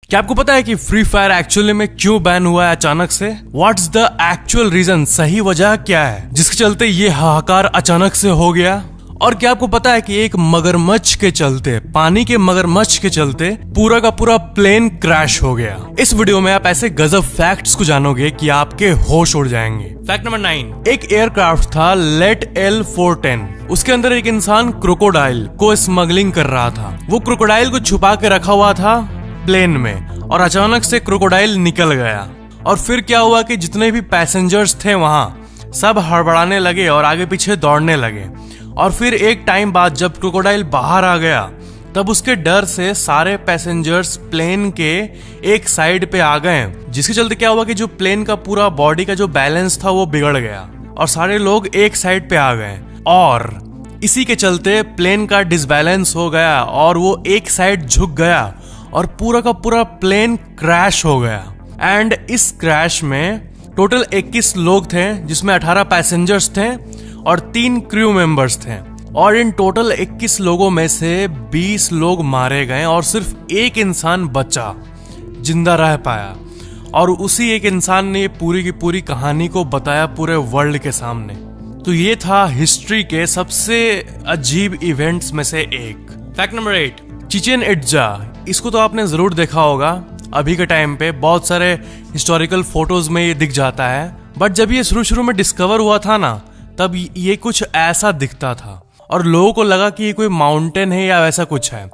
क्या आपको पता है कि फ्री फायर एक्चुअली में क्यों बैन हुआ है अचानक से? व्हाट्स द एक्चुअल रीजन, सही वजह क्या है जिसके चलते ये हाहाकार अचानक से हो गया? और क्या आपको पता है कि एक मगरमच्छ के चलते, पानी के मगरमच्छ के चलते पूरा का पूरा प्लेन क्रैश हो गया? इस वीडियो में आप ऐसे गजब फैक्ट्स को जानोगे कि आपके होश उड़ जाएंगे। फैक्ट नंबर 9, एक एयरक्राफ्ट था लेट L410। उसके अंदर एक इंसान क्रोकोडाइल को स्मगलिंग कर रहा था। वो क्रोकोडाइल को छुपा के रखा हुआ था प्लेन में, और अचानक से क्रोकोडाइल निकल गया। और फिर क्या हुआ कि जितने भी पैसेंजर्स थे वहां सब हड़बड़ाने लगे और आगे पीछे दौड़ने लगे। और फिर एक टाइम बाद जब क्रोकोडाइल बाहर आ गया तब उसके डर से सारे पैसेंजर्स प्लेन के एक साइड पे आ गए, जिसके चलते क्या हुआ कि जो प्लेन का पूरा बॉडी का जो बैलेंस था वो बिगड़ गया और सारे लोग एक साइड पे आ गए। और इसी के चलते प्लेन का डिसबैलेंस हो गया और वो एक साइड झुक गया और पूरा का पूरा प्लेन क्रैश हो गया। एंड इस क्रैश में टोटल 21 लोग थे, जिसमें 18 पैसेंजर्स थे और 3 क्रू मेंबर्स थे। और इन टोटल 21 लोगों में से 20 लोग मारे गए और सिर्फ एक इंसान बचा, जिंदा रह पाया। और उसी एक इंसान ने पूरी की पूरी कहानी को बताया पूरे वर्ल्ड के सामने। तो ये था हिस्ट्री के सबसे अजीब इवेंट्स में से एक। Fact number 8, Chichen Itza. इसको तो आपने जरूर देखा होगा, अभी के टाइम पे बहुत सारे हिस्टोरिकल फोटोज में ये दिख जाता है। बट जब ये शुरू में डिस्कवर हुआ था ना, तब ये कुछ ऐसा दिखता था और लोगों को लगा कि ये कोई माउंटेन है या वैसा कुछ है।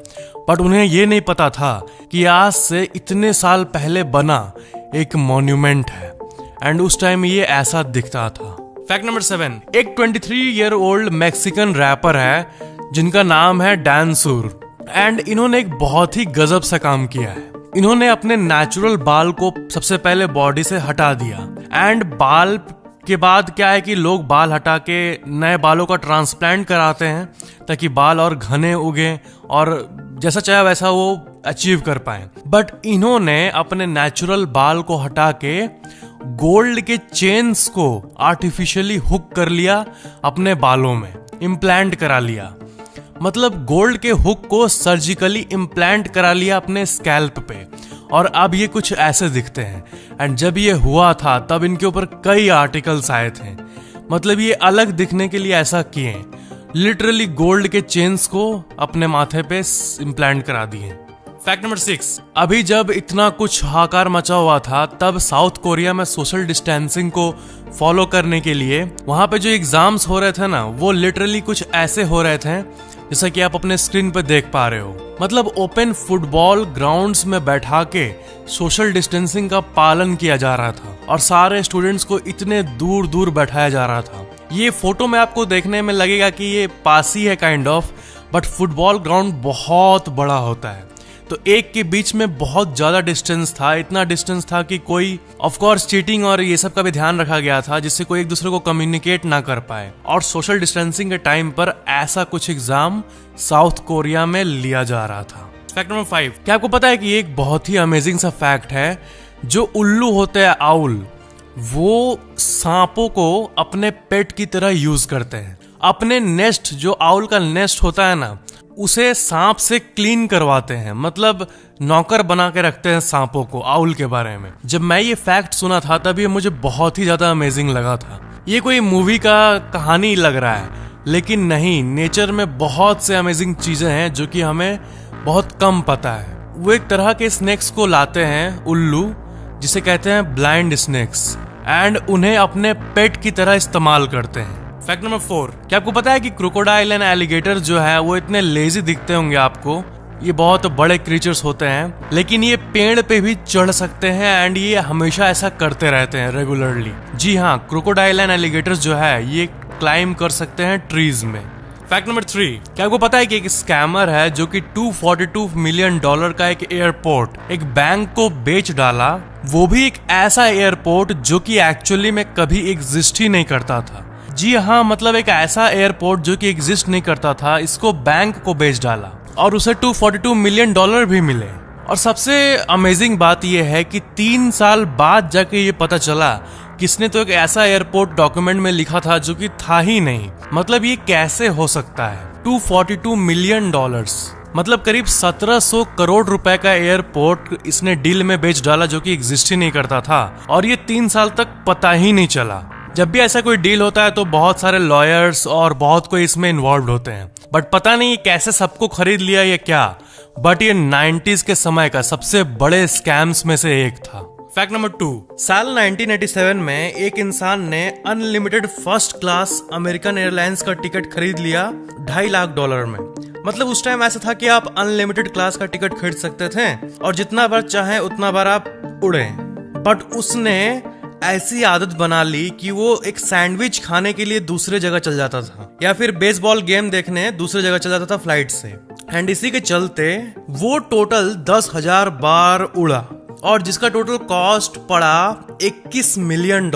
बट उन्हें ये नहीं पता था कि आज से इतने साल पहले बना एक मॉन्यूमेंट है। एंड उस टाइम ये ऐसा दिखता था। फैक्ट नंबर 7, एक 23 ईयर ओल्ड मैक्सिकन रैपर है जिनका नाम है डांसुर। एंड इन्होंने एक बहुत ही गजब सा काम किया है। इन्होंने अपने नेचुरल बाल को सबसे पहले बॉडी से हटा दिया। एंड बाल के बाद क्या है कि लोग बाल हटा के नए बालों का ट्रांसप्लांट कराते हैं ताकि बाल और घने उगे और जैसा चाहे वैसा वो अचीव कर पाए। बट इन्होंने अपने नेचुरल बाल को हटा के गोल्ड के चेन्स को आर्टिफिशियली हुक कर लिया, अपने बालों में इम्प्लांट करा लिया। मतलब गोल्ड के हुक को सर्जिकली इम्प्लांट करा लिया अपने स्कैल्प पे, और अब ये कुछ ऐसे दिखते हैं। एंड जब ये हुआ था तब इनके ऊपर कई आर्टिकल्स आए थे। मतलब ये अलग दिखने के लिए ऐसा किए, लिटरली गोल्ड के चेन्स को अपने माथे पे इम्प्लांट करा दिए। फैक्ट नंबर 6, अभी जब इतना कुछ हाहाकार मचा हुआ था तब साउथ कोरिया में सोशल डिस्टेंसिंग को फॉलो करने के लिए वहां पे जो एग्जाम्स हो रहे थे ना, वो लिटरली कुछ ऐसे हो रहे थे जैसा कि आप अपने स्क्रीन पे देख पा रहे हो। मतलब ओपन फुटबॉल ग्राउंड्स में बैठा के सोशल डिस्टेंसिंग का पालन किया जा रहा था और सारे स्टूडेंट्स को इतने दूर दूर बैठाया जा रहा था। ये फोटो में आपको देखने में लगेगा कि ये पास ही है kind of, but football ground बहुत बड़ा होता है। तो एक के बीच में बहुत ज्यादा डिस्टेंस था, इतना डिस्टेंस था कि कोई ऑफ कोर्स चीटिंग और ये सब का भी ध्यान रखा गया था जिससे कोई एक दूसरे को कम्युनिकेट ना कर पाए। और सोशल डिस्टेंसिंग के टाइम पर ऐसा कुछ एग्जाम साउथ कोरिया में लिया जा रहा था। फैक्ट नंबर 5, क्या आपको पता है कि एक बहुत ही अमेजिंग सा फैक्ट है, जो उल्लू होते हैं आउल, वो सांपों को अपने पेट की तरह यूज करते हैं। अपने नेस्ट, जो आउल का नेस्ट होता है ना, उसे सांप से क्लीन करवाते हैं। मतलब नौकर बना के रखते हैं सांपों को, आउल के बारे में। जब मैं ये फैक्ट सुना था तब ये मुझे बहुत ही ज्यादा अमेजिंग लगा था। ये कोई मूवी का कहानी लग रहा है, लेकिन नहीं, नेचर में बहुत से अमेजिंग चीजें हैं जो कि हमें बहुत कम पता है। वो एक तरह के स्नेक्स को लाते हैं, उल्लू, जिसे कहते हैं ब्लाइंड स्नेक्स, एंड उन्हें अपने पेट की तरह इस्तेमाल करते हैं। फैक्ट नंबर 4, क्या आपको पता है कि क्रोकोडाइल एंड एलिगेटर जो है वो इतने लेजी दिखते होंगे आपको। ये बहुत बड़े क्रीचर्स होते हैं, लेकिन ये पेड़ पे भी चढ़ सकते हैं एंड ये हमेशा ऐसा करते रहते हैं रेगुलरली। जी हाँ, क्रोकोडाइल एंड एलिगेटर्स जो है ये क्लाइम कर सकते हैं ट्रीज में। फैक्ट नंबर 3, क्या आपको पता है कि एक स्कैमर है जो कि $242 मिलियन का एक एयरपोर्ट, एक बैंक को बेच डाला। वो भी एक ऐसा एयरपोर्ट जो कि एक्चुअली में कभी एग्जिस्ट ही नहीं करता था। जी हाँ, मतलब एक ऐसा एयरपोर्ट जो कि एग्जिस्ट नहीं करता था, इसको बैंक को बेच डाला और उसे $242 मिलियन भी मिले। और सबसे अमेजिंग बात यह है कि 3 साल बाद जाके ये पता चला किसने तो एक ऐसा एयरपोर्ट डॉक्यूमेंट में लिखा था जो कि था ही नहीं। मतलब ये कैसे हो सकता है? $242 मिलियन। मतलब करीब 1700 करोड़ रुपए का एयरपोर्ट इसने डील में बेच डाला, जो कि एग्जिस्ट ही नहीं करता था और ये 3 साल तक पता ही नहीं चला। जब भी ऐसा कोई डील होता है तो बहुत सारे लॉयर्स और बहुत कोई इसमें इन्वॉल्व होते हैं, बट पता नहीं कैसे सबको खरीद लिया या क्या। बट ये 90s के समय का सबसे बड़े स्कैम्स में से एक था। फैक्ट नंबर 2, साल 1987 में एक इंसान ने unlimited first class American airlines का टिकट खरीद लिया $2.5 लाख में। मतलब उस टाइम ऐसा था कि आप अनलिमिटेड क्लास का टिकट खरीद सकते थे और जितना बार चाहे उतना बार आप उड़े। बट उसने ऐसी आदत बना ली कि वो एक सैंडविच खाने के लिए दूसरे जगह चल जाता था या फिर बेसबॉल गेम देखने दूसरे जगह चल जाता था फ्लाइट से। एंड इसी के चलते वो टोटल 10,000 बार उड़ा और जिसका टोटल कॉस्ट पड़ा $21 मिलियन।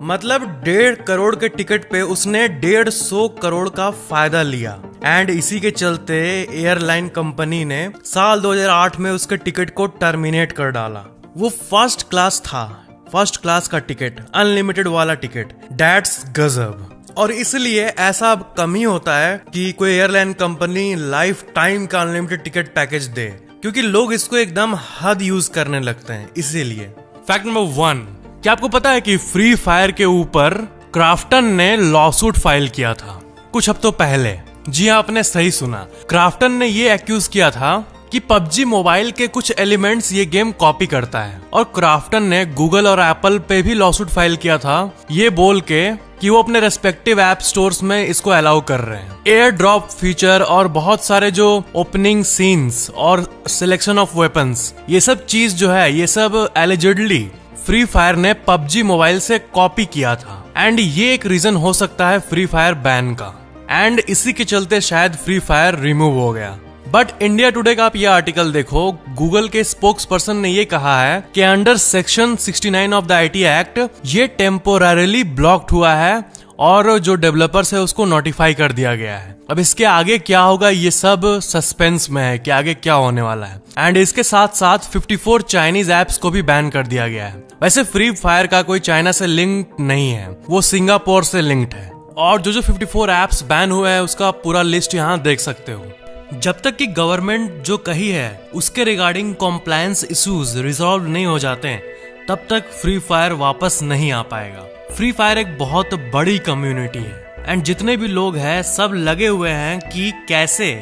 मतलब 1.5 करोड़ के टिकट पे उसने 150 करोड़ का फायदा लिया। एंड इसी के चलते एयरलाइन कंपनी ने साल 2008 में उसके टिकट को टर्मिनेट कर डाला। वो फर्स्ट क्लास था, फर्स्ट क्लास का टिकट, अनलिमिटेड वाला टिकट। दैट्स गजब। और इसलिए ऐसा अब कम ही होता है कि कोई एयरलाइन कंपनी लाइफ टाइम का अनलिमिटेड टिकट पैकेज दे, क्योंकि लोग इसको एकदम हद यूज करने लगते हैं इसीलिए। फैक्ट नंबर 1, क्या आपको पता है कि फ्री फायर के ऊपर क्राफ्टन ने लॉसूट फाइल किया था कुछ हफ्तों पहले? जी हाँ, आपने सही सुना। क्राफ्टन ने ये एक्यूज किया था कि पबजी मोबाइल के कुछ एलिमेंट्स ये गेम कॉपी करता है और क्राफ्टन ने गूगल और एप्पल पे भी लॉसूट फाइल किया था ये बोल के कि वो अपने रेस्पेक्टिव ऐप स्टोर्स में इसको अलाउ कर रहे हैं। एयर ड्रॉप फीचर और बहुत सारे जो ओपनिंग सीन्स और सिलेक्शन ऑफ वेपन्स, ये सब चीज जो है ये सब एलिजिडली फ्री फायर ने पबजी मोबाइल से कॉपी किया था। एंड ये एक रीजन हो सकता है फ्री फायर बैन का। एंड इसी के चलते शायद फ्री फायर रिमूव हो गया। बट इंडिया टुडे का आप ये आर्टिकल देखो, गूगल के स्पोक्स पर्सन ने ये कहा है कि under section 69 of the IT act ये टेम्पोररीली ब्लॉक्ड हुआ है और जो डेवलपर्स है उसको नोटिफाई कर दिया गया है। अब इसके आगे क्या होगा ये सब सस्पेंस में है कि आगे क्या होने वाला है। एंड इसके साथ साथ 54 चाइनीज एप्स को भी बैन कर दिया गया है। वैसे फ्री फायर का कोई चाइना से लिंक नहीं है, वो सिंगापुर से लिंक्ड है। और जो 54 एप्स बैन हुए हैं उसका पूरा लिस्ट यहाँ देख सकते हो। जब तक कि गवर्नमेंट जो कही है उसके रिगार्डिंग कॉम्प्लायंस इश्यूज रिजॉल्व नहीं हो जाते हैं, तब तक फ्री फायर वापस नहीं आ पाएगा। फ्री फायर एक बहुत बड़ी कम्युनिटी है एंड जितने भी लोग हैं सब लगे हुए हैं कि कैसे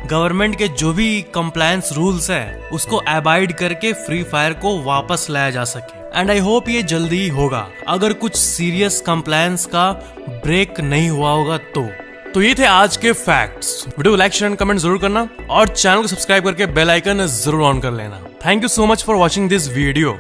गवर्नमेंट के जो भी कॉम्प्लायंस रूल्स है उसको अबाइड करके फ्री फायर को वापस लाया जा सके। एंड आई होप ये जल्दी ही होगा, अगर कुछ सीरियस कॉम्प्लायंस का ब्रेक नहीं हुआ होगा तो ये थे आज के facts. Video like share and comment जरूर करना और चैनल को सब्सक्राइब करके बेल आइकन जरूर ऑन कर लेना। Thank you so much for watching this video.